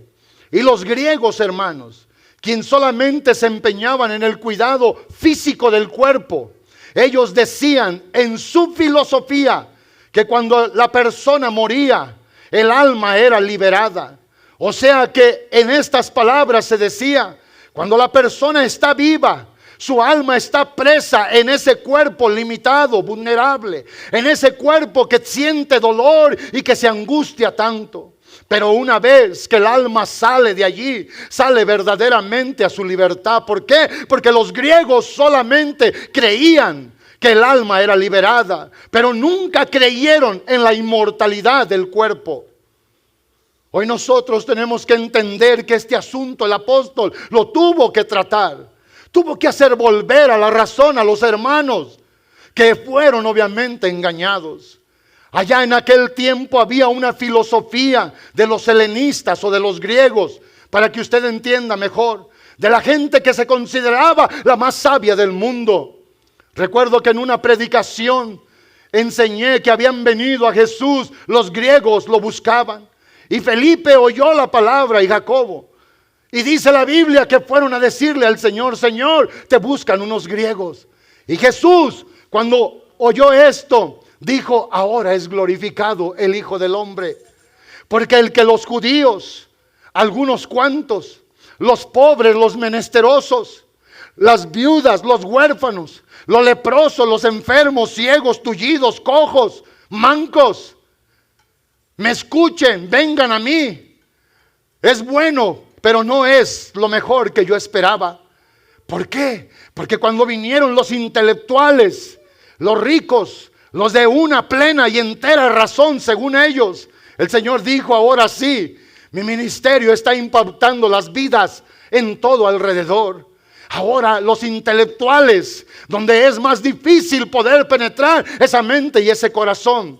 Y los griegos, hermanos, quien solamente se empeñaban en el cuidado físico del cuerpo, ellos decían en su filosofía que cuando la persona moría, el alma era liberada. O sea que en estas palabras se decía, cuando la persona está viva, su alma está presa en ese cuerpo limitado, vulnerable, en ese cuerpo que siente dolor y que se angustia tanto. Pero una vez que el alma sale de allí, sale verdaderamente a su libertad. ¿Por qué? Porque los griegos solamente creían que el alma era liberada, pero nunca creyeron en la inmortalidad del cuerpo. Hoy nosotros tenemos que entender que este asunto el apóstol lo tuvo que tratar. Tuvo que hacer volver a la razón a los hermanos que fueron obviamente engañados. Allá en aquel tiempo había una filosofía de los helenistas o de los griegos, para que usted entienda mejor, de la gente que se consideraba la más sabia del mundo. Recuerdo que en una predicación enseñé que habían venido a Jesús, los griegos lo buscaban. Y Felipe oyó la palabra y Jacobo. Y dice la Biblia que fueron a decirle al Señor: Señor, te buscan unos griegos. Y Jesús, cuando oyó esto, dijo: ahora es glorificado el Hijo del Hombre. Porque el que los judíos, algunos cuantos, los pobres, los menesterosos, las viudas, los huérfanos, los leprosos, los enfermos, ciegos, tullidos, cojos, mancos, me escuchen, vengan a mí. Es bueno, pero no es lo mejor que yo esperaba. ¿Por qué? Porque cuando vinieron los intelectuales, los ricos, los de una plena y entera razón según ellos, el Señor dijo: ahora sí, mi ministerio está impactando las vidas en todo alrededor. Ahora los intelectuales, donde es más difícil poder penetrar esa mente y ese corazón,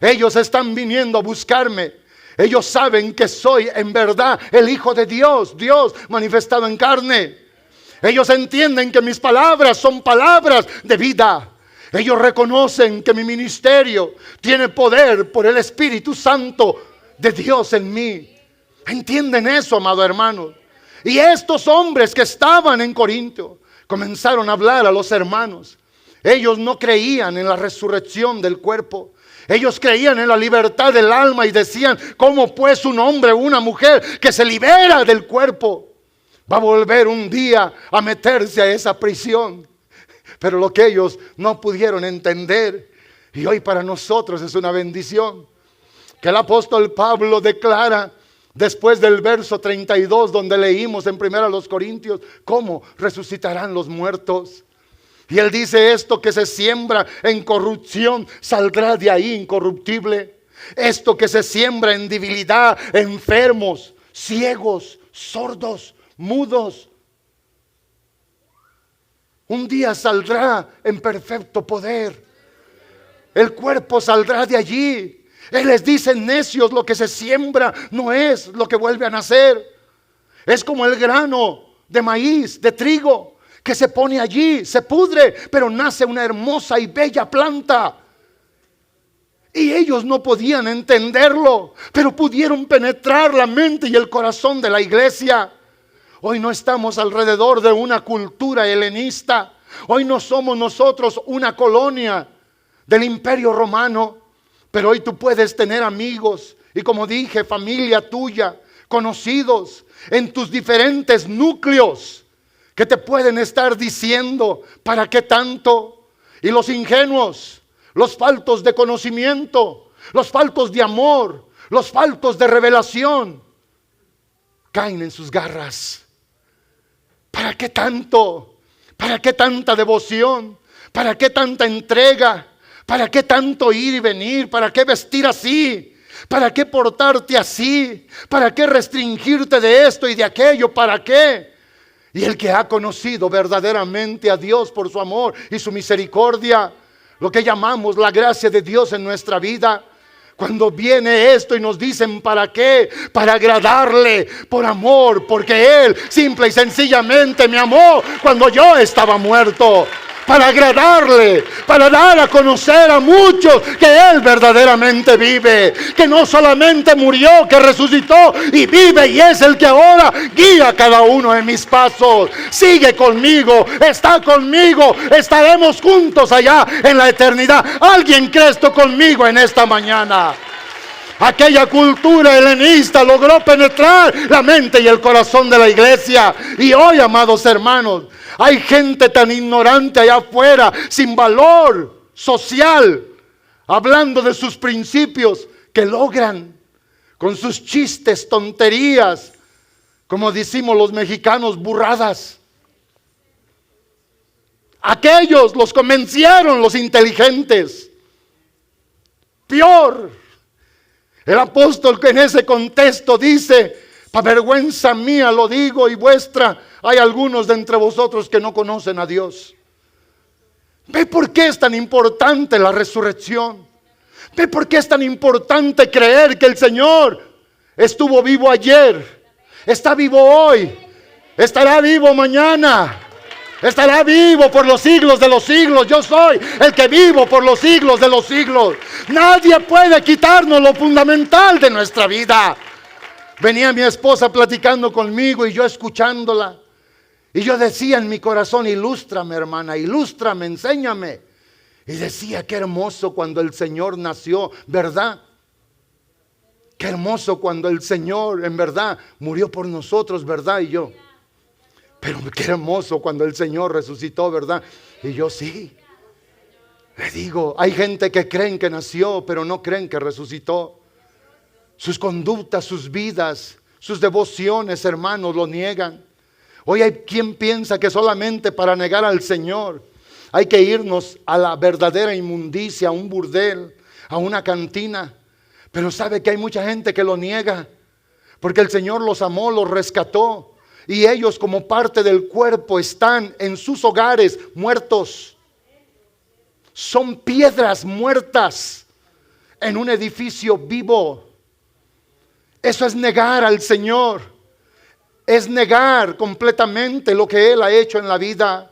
ellos están viniendo a buscarme. Ellos saben que soy en verdad el Hijo de Dios, Dios manifestado en carne. Ellos entienden que mis palabras son palabras de vida. Ellos reconocen que mi ministerio tiene poder por el Espíritu Santo de Dios en mí. ¿Entienden eso, amado hermano? Y estos hombres que estaban en Corinto comenzaron a hablar a los hermanos. Ellos no creían en la resurrección del cuerpo. Ellos creían en la libertad del alma y decían: ¿cómo pues un hombre o una mujer que se libera del cuerpo va a volver un día a meterse a esa prisión? Pero lo que ellos no pudieron entender, y hoy para nosotros es una bendición, que el apóstol Pablo declara después del verso 32, donde leímos en 1 Corintios cómo resucitarán los muertos. Y él dice: esto que se siembra en corrupción saldrá de ahí incorruptible. Esto que se siembra en debilidad, enfermos, ciegos, sordos, mudos, un día saldrá en perfecto poder. El cuerpo saldrá de allí. Él les dice: necios, lo que se siembra no es lo que vuelve a nacer. Es como el grano de maíz, de trigo, que se pone allí, se pudre, pero nace una hermosa y bella planta. Y ellos no podían entenderlo, pero pudieron penetrar la mente y el corazón de la iglesia. Hoy no estamos alrededor de una cultura helenista. Hoy no somos nosotros una colonia del Imperio Romano. Pero hoy tú puedes tener amigos y, como dije, familia tuya, conocidos en tus diferentes núcleos, que te pueden estar diciendo: ¿para qué tanto? Y los ingenuos, los faltos de conocimiento, los faltos de amor, los faltos de revelación, caen en sus garras. ¿Para qué tanto? ¿Para qué tanta devoción? ¿Para qué tanta entrega? ¿Para qué tanto ir y venir? ¿Para qué vestir así? ¿Para qué portarte así? ¿Para qué restringirte de esto y de aquello? ¿Para qué? Y el que ha conocido verdaderamente a Dios por su amor y su misericordia, lo que llamamos la gracia de Dios en nuestra vida, cuando viene esto y nos dicen: ¿para qué? Para agradarle, por amor, porque Él simple y sencillamente me amó cuando yo estaba muerto. Para agradarle, para dar a conocer a muchos que Él verdaderamente vive, que no solamente murió, que resucitó y vive, y es el que ahora guía cada uno de mis pasos. Sigue conmigo, está conmigo, estaremos juntos allá en la eternidad. ¿Alguien cree esto conmigo en esta mañana? Aquella cultura helenista logró penetrar la mente y el corazón de la iglesia. Y hoy, amados hermanos, hay gente tan ignorante allá afuera, sin valor social, hablando de sus principios, que logran con sus chistes, tonterías, como decimos los mexicanos, burradas. Aquellos los convencieron los inteligentes. Peor. El apóstol, que en ese contexto dice: para vergüenza mía lo digo y vuestra, hay algunos de entre vosotros que no conocen a Dios. Ve por qué es tan importante la resurrección. Ve por qué es tan importante creer que el Señor estuvo vivo ayer, está vivo hoy, estará vivo mañana. Estará vivo por los siglos de los siglos. Yo soy el que vivo por los siglos de los siglos. Nadie puede quitarnos lo fundamental de nuestra vida. Venía mi esposa platicando conmigo y yo escuchándola. Y yo decía en mi corazón: ilústrame, hermana, ilústrame, enséñame. Y decía: qué hermoso cuando el Señor nació, ¿verdad? Qué hermoso cuando el Señor en verdad murió por nosotros, ¿verdad? Y yo: pero qué hermoso cuando el Señor resucitó, ¿verdad? Y yo: sí. Le digo, hay gente que creen que nació, pero no creen que resucitó. Sus conductas, sus vidas, sus devociones, hermanos, lo niegan. Hoy hay quien piensa que solamente para negar al Señor hay que irnos a la verdadera inmundicia, a un burdel, a una cantina. Pero sabe que hay mucha gente que lo niega, porque el Señor los amó, los rescató. Y ellos, como parte del cuerpo, están en sus hogares muertos. Son piedras muertas en un edificio vivo. Eso es negar al Señor. Es negar completamente lo que Él ha hecho en la vida.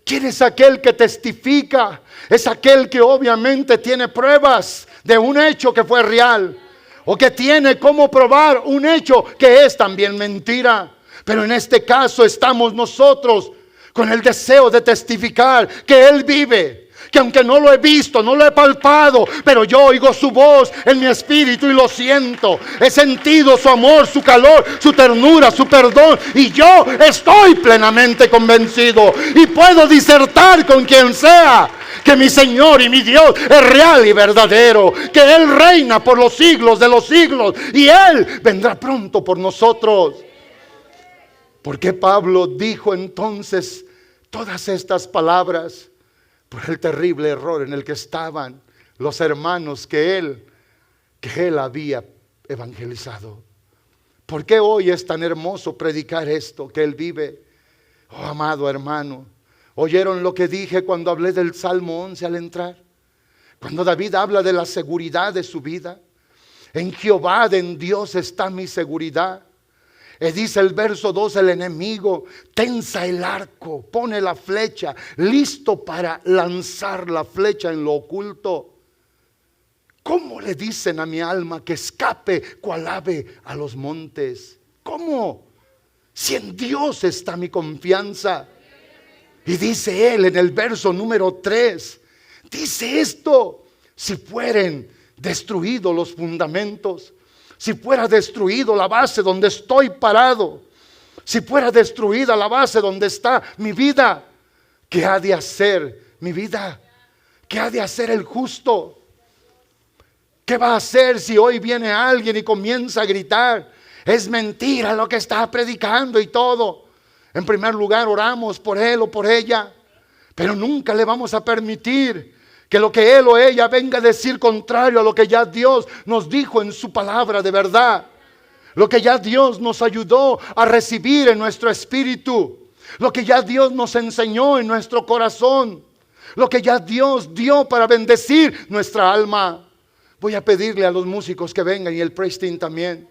¿Quién es aquel que testifica? Es aquel que obviamente tiene pruebas de un hecho que fue real, o que tiene cómo probar un hecho que es también mentira. Pero en este caso estamos nosotros con el deseo de testificar que Él vive, que aunque no lo he visto, no lo he palpado, pero yo oigo su voz en mi espíritu y lo siento. He sentido su amor, su calor, su ternura, su perdón, y yo estoy plenamente convencido y puedo disertar con quien sea que mi Señor y mi Dios es real y verdadero, que Él reina por los siglos de los siglos y Él vendrá pronto por nosotros. ¿Por qué Pablo dijo entonces todas estas palabras? Por el terrible error en el que estaban los hermanos que él había evangelizado. ¿Por qué hoy es tan hermoso predicar esto, que Él vive? Oh, amado hermano, ¿oyeron lo que dije cuando hablé del Salmo 11 al entrar? Cuando David habla de la seguridad de su vida. En Jehová, en Dios está mi seguridad. Dice el verso 2, el enemigo tensa el arco, pone la flecha, listo para lanzar la flecha en lo oculto. ¿Cómo le dicen a mi alma que escape cual ave a los montes? ¿Cómo? Si en Dios está mi confianza. Y dice él en el verso número 3, dice esto: si fueren destruidos los fundamentos, si fuera destruido la base donde estoy parado, si fuera destruida la base donde está mi vida, ¿qué ha de hacer mi vida? ¿Qué ha de hacer el justo? ¿Qué va a hacer si hoy viene alguien y comienza a gritar: es mentira lo que está predicando y todo? En primer lugar, oramos por él o por ella, pero nunca le vamos a permitir que lo que él o ella venga a decir contrario a lo que ya Dios nos dijo en su palabra de verdad. Lo que ya Dios nos ayudó a recibir en nuestro espíritu. Lo que ya Dios nos enseñó en nuestro corazón. Lo que ya Dios dio para bendecir nuestra alma. Voy a pedirle a los músicos que vengan y el praise team también.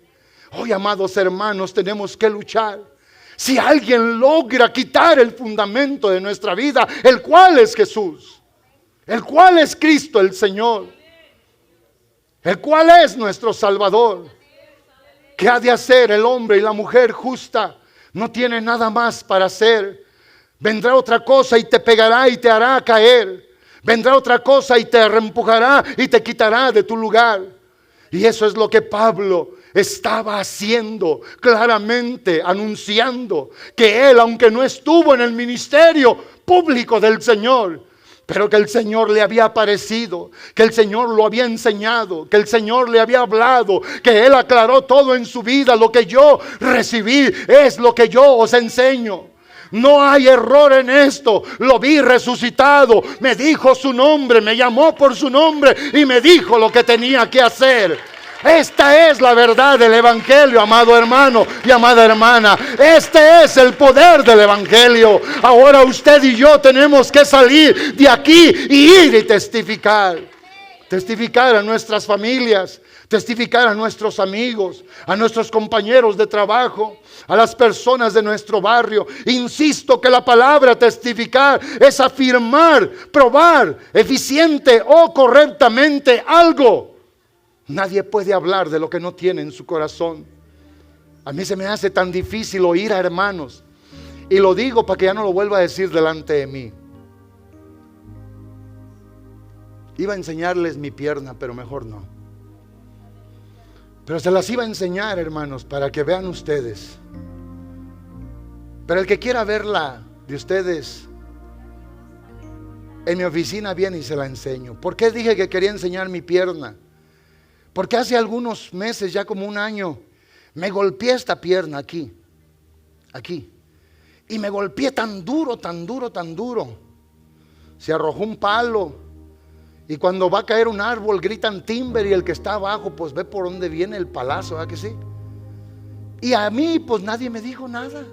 Hoy, amados hermanos, tenemos que luchar. Si alguien logra quitar el fundamento de nuestra vida, el cual es Jesús, el cual es Cristo el Señor, el cual es nuestro Salvador. ¿Qué ha de hacer el hombre y la mujer justa? No tiene nada más para hacer. Vendrá otra cosa y te pegará y te hará caer. Vendrá otra cosa y te reempujará y te quitará de tu lugar. Y eso es lo que Pablo estaba haciendo, claramente anunciando que él, aunque no estuvo en el ministerio público del Señor, pero que el Señor le había aparecido, que el Señor lo había enseñado, que el Señor le había hablado, que Él aclaró todo en su vida. Lo que yo recibí es lo que yo os enseño. No hay error en esto. Lo vi resucitado, me dijo su nombre, me llamó por su nombre y me dijo lo que tenía que hacer. Esta es la verdad del Evangelio, amado hermano y amada hermana. Este es el poder del Evangelio. Ahora usted y yo tenemos que salir de aquí y ir y testificar. Testificar a nuestras familias, Testificar a nuestros amigos, a nuestros compañeros de trabajo, a las personas de nuestro barrio. Insisto que la palabra testificar es afirmar, probar eficiente o correctamente algo. Nadie puede hablar de lo que no tiene en su corazón. A mí se me hace tan difícil oír a hermanos, y lo digo para que ya no lo vuelva a decir delante de mí. Iba a enseñarles mi pierna, pero mejor no. Pero se las iba a enseñar, hermanos, para que vean ustedes. Pero el que quiera verla de ustedes, en mi oficina viene y se la enseño. ¿Por qué dije que quería enseñar mi pierna? Porque hace algunos meses, ya como un año, me golpeé esta pierna aquí. Y me golpeé tan duro, tan duro, tan duro. Se arrojó un palo. Y cuando va a caer un árbol gritan timber, y el que está abajo pues ve por dónde viene el palazo, ¿verdad que sí? Y a mí pues nadie me dijo nada.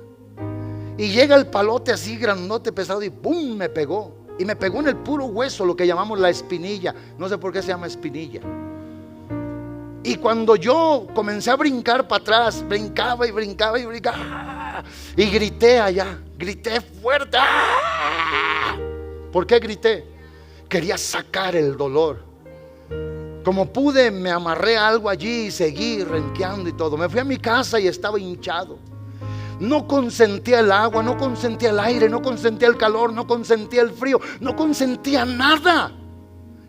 Y llega el palote así grandote, pesado, y ¡pum! Me pegó. Y me pegó en el puro hueso, lo que llamamos la espinilla. No sé por qué se llama espinilla. Y cuando yo comencé a brincar para atrás, brincaba y brincaba y brincaba, y grité allá, grité fuerte. ¿Por qué grité? Quería sacar el dolor. Como pude, me amarré algo allí y seguí renqueando y todo. Me fui a mi casa y estaba hinchado. No consentía el agua, no consentía el aire, no consentía el calor, no consentía el frío, no consentía nada.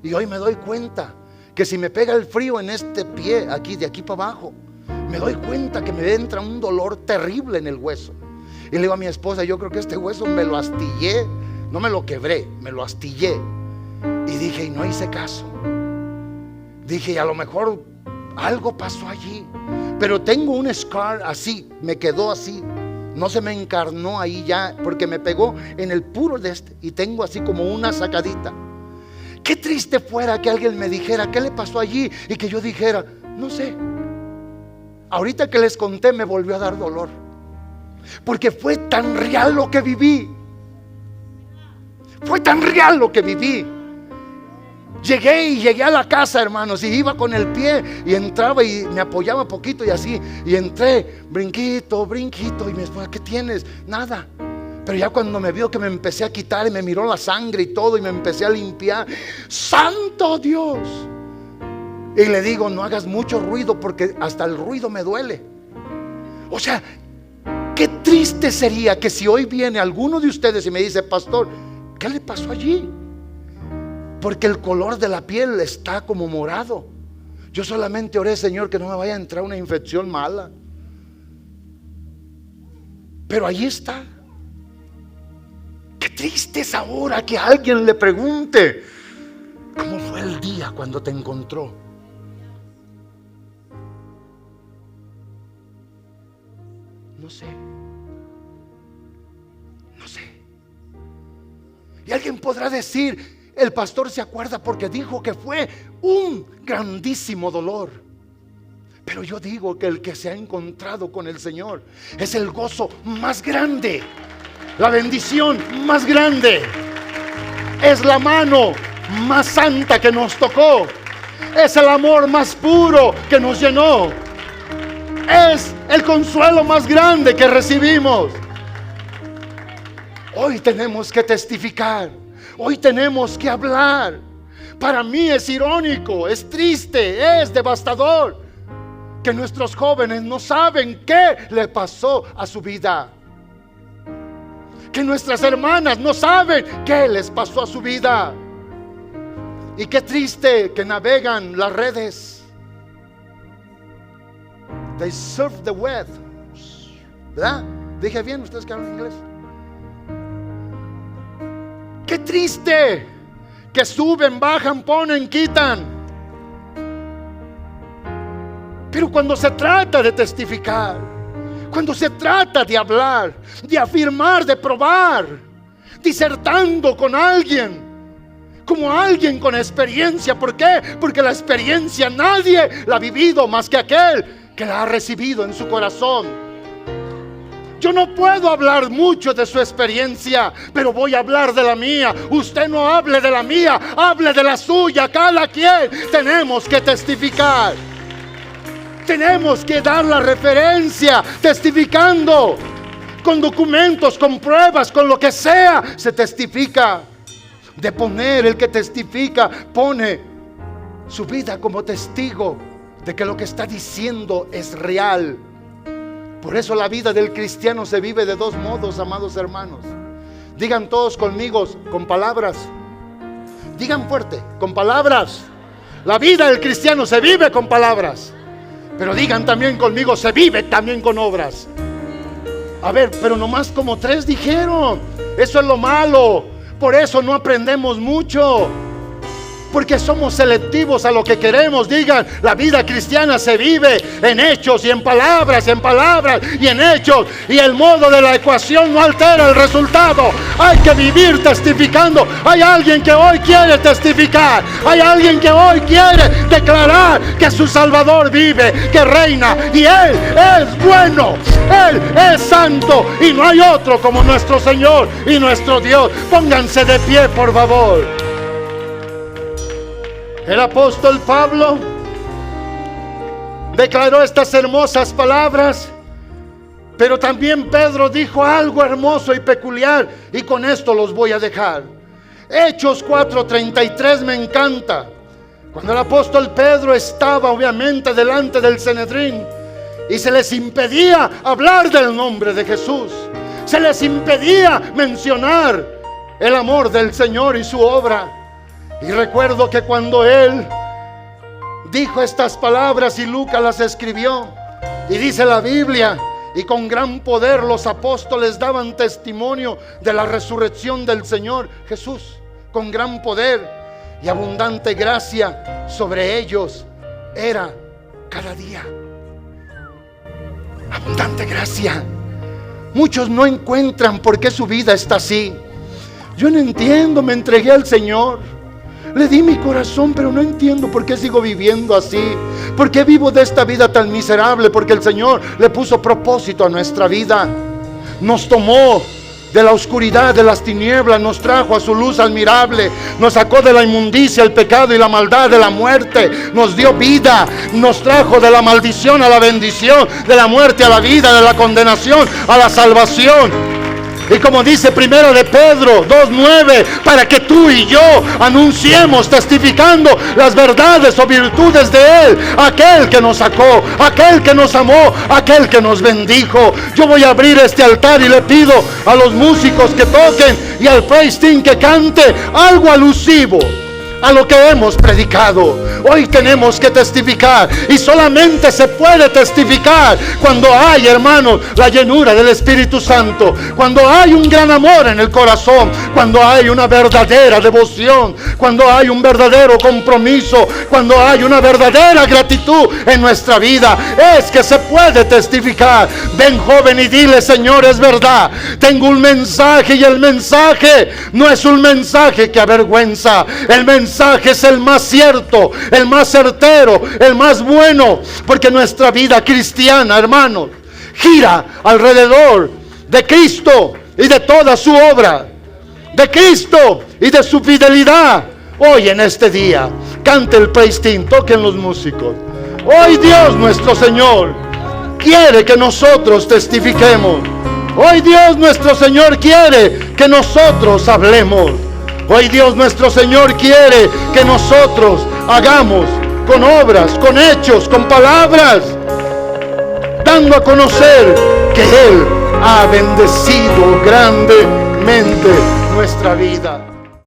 Y hoy me doy cuenta que si me pega el frío en este pie, aquí, de aquí para abajo, me doy cuenta que me entra un dolor terrible en el hueso. Y le digo a mi esposa, yo creo que este hueso me lo astillé. No me lo quebré, me lo astillé. Y dije, y no hice caso. Dije, a lo mejor algo pasó allí. Pero tengo un scar así, me quedó así. No se me encarnó ahí ya, porque me pegó en el puro de este. Y tengo así como una sacadita. Qué triste fuera que alguien me dijera, ¿qué le pasó allí? Y que yo dijera, no sé. Ahorita que les conté me volvió a dar dolor. Porque fue tan real lo que viví. Fue tan real lo que viví. Llegué a la casa, hermanos, y iba con el pie y entraba y me apoyaba un poquito y así, y entré, brinquito, y me dijo, ¿qué tienes? Nada. Pero ya cuando me vio que me empecé a quitar y me miró la sangre y todo y me empecé a limpiar, ¡santo Dios! Y le digo, no hagas mucho ruido porque hasta el ruido me duele. O sea, qué triste sería que si hoy viene alguno de ustedes y me dice, pastor, ¿qué le pasó allí? Porque el color de la piel está como morado. Yo solamente oré, Señor, que no me vaya a entrar una infección mala. Pero ahí está. Qué triste es ahora que alguien le pregunte, ¿cómo fue el día cuando te encontró? No sé. Y alguien podrá decir, el pastor se acuerda porque dijo que fue un grandísimo dolor. Pero yo digo que el que se ha encontrado con el Señor es el gozo más grande, la bendición más grande, es la mano más santa que nos tocó, es el amor más puro que nos llenó, es el consuelo más grande que recibimos. Hoy tenemos que testificar. Hoy tenemos que hablar. Para mí es irónico, es triste, es devastador que nuestros jóvenes no saben qué le pasó a su vida. Que nuestras hermanas no saben qué les pasó a su vida. Y qué triste que navegan las redes. They surf the web. ¿Verdad? Dije bien, ustedes que hablan inglés. Qué triste que suben, bajan, ponen, quitan. Pero cuando se trata de testificar, cuando se trata de hablar, de afirmar, de probar, disertando con alguien, como alguien con experiencia. ¿Por qué? Porque la experiencia nadie la ha vivido más que aquel que la ha recibido en su corazón. Yo no puedo hablar mucho de su experiencia, pero voy a hablar de la mía. Usted no hable de la mía, hable de la suya. Cada quien tenemos que testificar. Tenemos que dar la referencia, testificando, con documentos, con pruebas, con lo que sea, se testifica. De poner, el que testifica, pone su vida como testigo de que lo que está diciendo es real. Por eso la vida del cristiano se vive de dos modos, amados hermanos. Digan todos conmigo, con palabras. Digan fuerte, con palabras. La vida del cristiano se vive con palabras. Pero digan también conmigo, se vive también con obras. A ver, pero nomás como 3 dijeron. Eso es lo malo. Por eso no aprendemos mucho. Porque somos selectivos a lo que queremos. Digan, la vida cristiana se vive en hechos y en palabras y en hechos. Y el modo de la ecuación no altera el resultado. Hay que vivir testificando. Hay alguien que hoy quiere testificar. Hay alguien que hoy quiere declarar que su Salvador vive, que reina. Y Él es bueno. Él es santo. Y no hay otro como nuestro Señor y nuestro Dios. Pónganse de pie, por favor. El apóstol Pablo declaró estas hermosas palabras, pero también Pedro dijo algo hermoso y peculiar, y con esto los voy a dejar. Hechos 4:33 me encanta. Cuando el apóstol Pedro estaba obviamente delante del Sanedrín y se les impedía hablar del nombre de Jesús, se les impedía mencionar el amor del Señor y su obra. Y recuerdo que cuando él dijo estas palabras, y Lucas las escribió, y dice la Biblia, y con gran poder los apóstoles daban testimonio de la resurrección del Señor Jesús, con gran poder y abundante gracia sobre ellos era cada día. Abundante gracia. Muchos no encuentran por qué su vida está así. Yo no entiendo, me entregué al Señor. Le di mi corazón, pero no entiendo por qué sigo viviendo así. ¿Por qué vivo de esta vida tan miserable? Porque el Señor le puso propósito a nuestra vida. Nos tomó de la oscuridad, de las tinieblas, nos trajo a su luz admirable. Nos sacó de la inmundicia, el pecado y la maldad, de la muerte. Nos dio vida. Nos trajo de la maldición a la bendición, de la muerte a la vida, de la condenación a la salvación. Y como dice primero de Pedro 2:9, para que tú y yo anunciemos, testificando las verdades o virtudes de Él, aquel que nos sacó, aquel que nos amó, aquel que nos bendijo. Yo voy a abrir este altar y le pido a los músicos que toquen y al praise team que cante algo alusivo a lo que hemos predicado. Hoy tenemos que testificar, y solamente se puede testificar cuando hay, hermanos, la llenura del Espíritu Santo, cuando hay un gran amor en el corazón, cuando hay una verdadera devoción, cuando hay un verdadero compromiso, cuando hay una verdadera gratitud en nuestra vida. Es que se puede testificar. Ven, joven, y dile: Señor, es verdad, tengo un mensaje, y el mensaje no es un mensaje que avergüenza. El mensaje es el más cierto, el más certero, el más bueno, porque nuestra vida cristiana, hermanos, gira alrededor de Cristo y de toda su obra, de Cristo y de su fidelidad. Hoy, en este día, cante el praise team, toquen los músicos. Hoy Dios nuestro Señor quiere que nosotros testifiquemos. Hoy Dios nuestro Señor quiere que nosotros hablemos. Hoy Dios nuestro Señor quiere que nosotros hagamos con obras, con hechos, con palabras, dando a conocer que Él ha bendecido grandemente nuestra vida.